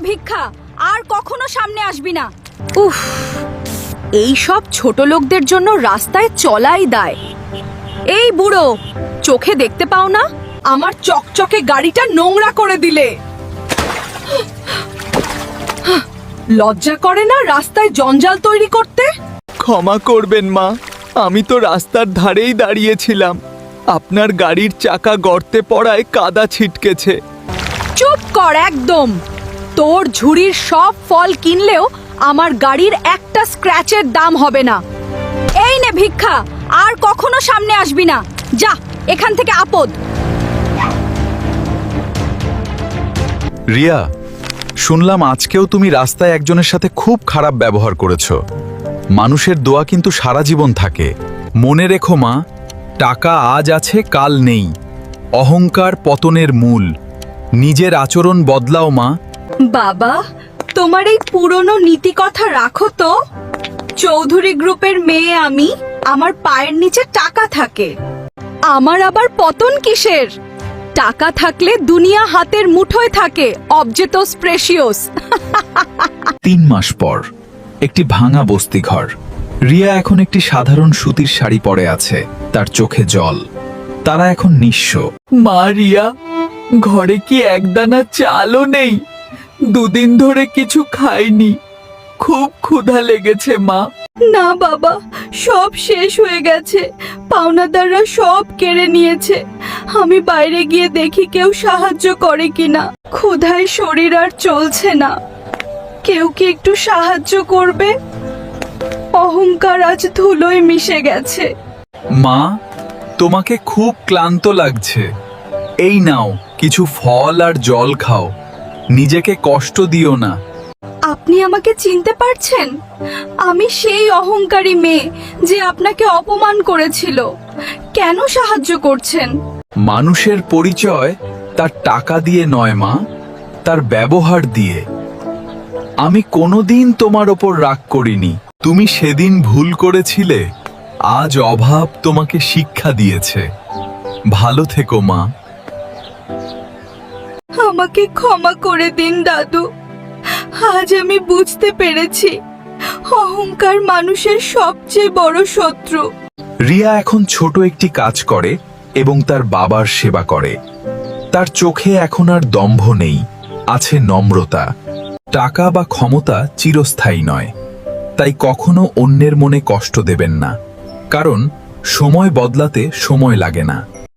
ভিক্ষা, আর কখনো সামনে আসবি না। উফ, এই সব ছোট লোকদের জন্য রাস্তায় চলাই দায়। এই বুড়ো, চোখে দেখতে পাও না? আমার চকচকে গাড়িটা নোংরা করে দিলে। লজ্জা করে না রাস্তায় জঞ্জাল তৈরি করতে? ক্ষমা করবেন মা, আমি তো রাস্তার ধারেই দাঁড়িয়েছিলাম। আপনার গাড়ির চাকা গর্তে পড়ায় কাদা ছিটকেছে। চুপ কর একদম। তোর ঝুড়ির সব ফল কিনলেও আমার গাড়ির একটা স্ক্র্যাচের দাম হবে না। এই নে ভিক্ষা, আর কখনো সামনে আসবি না। যা এখান থেকে, আপদ। রিয়া, শুনলাম আজকেও তুমি রাস্তায় একজনের সাথে খুব খারাপ ব্যবহার করেছো। মানুষের দোয়া কিন্তু সারা জীবন থাকে। মনে রেখো মা, টাকা আজ আছে কাল নেই। অহংকার পতনের মূল। নিজের আচরণ বদলাও মা। বাবা, তোমার এই পুরনো নীতি কথা রাখো তো। চৌধুরী গ্রুপের মেয়ে আমি, আমার পায়ের নিচে টাকা থাকে। আমার আবার পতন কিসের? টাকা থাকলে দুনিয়া হাতের মুঠোয় থাকে। Objects precious. 3 মাস পর একটি ভাঙা বস্তি ঘর। রিয়া এখন একটি সাধারণ সুতির শাড়ি পরে আছে, তার চোখে জল। তারা এখন নিঃস্ব। মা রিয়া, ঘরে কি একদানা চালও নেই? 2 দিন ধরে কিছু খাইনি, খুব ক্ষুধা লেগেছে মা। না বাবা, সব শেষ হয়ে গেছে। পাওনাদাররা সব কেড়ে নিয়েছে। আমি বাইরে গিয়ে দেখি কেউ সাহায্য করে কিনা। ক্ষুধায় শরীর আর চলছে না। কেউ কি একটু সাহায্য করবে? অহংকার আজ ধুলোয় মিশে গেছে। মা, তোমাকে খুব ক্লান্ত লাগছে। এই নাও, কিছু ফল আর জল খাও। নিজেকে কষ্ট দিও না। আপনি আমাকে চিনতে পারছেন? আমি সেই অহংকারী মেয়ে যে আপনাকে অপমান করেছিল। কেন সাহায্য করছেন? মানুষের পরিচয় তার টাকা দিয়ে নয় মা, তার ব্যবহার দিয়ে। আমি কোনোদিন তোমার ওপর রাগ করিনি। তুমি সেদিন ভুল করেছিলে, আজ অভাব তোমাকে শিক্ষা দিয়েছে। ভালো থেকো মা। আমাকে ক্ষমা করে দিন দাদু। আজ আমি বুঝতে পেরেছি অহংকার মানুষের সবচেয়ে বড় শত্রু। রিয়া এখন ছোট একটি কাজ করে এবং তার বাবার সেবা করে। তার চোখে এখন আর দম্ভ নেই, আছে নম্রতা। টাকা বা ক্ষমতা চিরস্থায়ী নয়, তাই কখনো অন্যের মনে কষ্ট দেবেন না, কারণ সময় বদলাতে সময় লাগে না।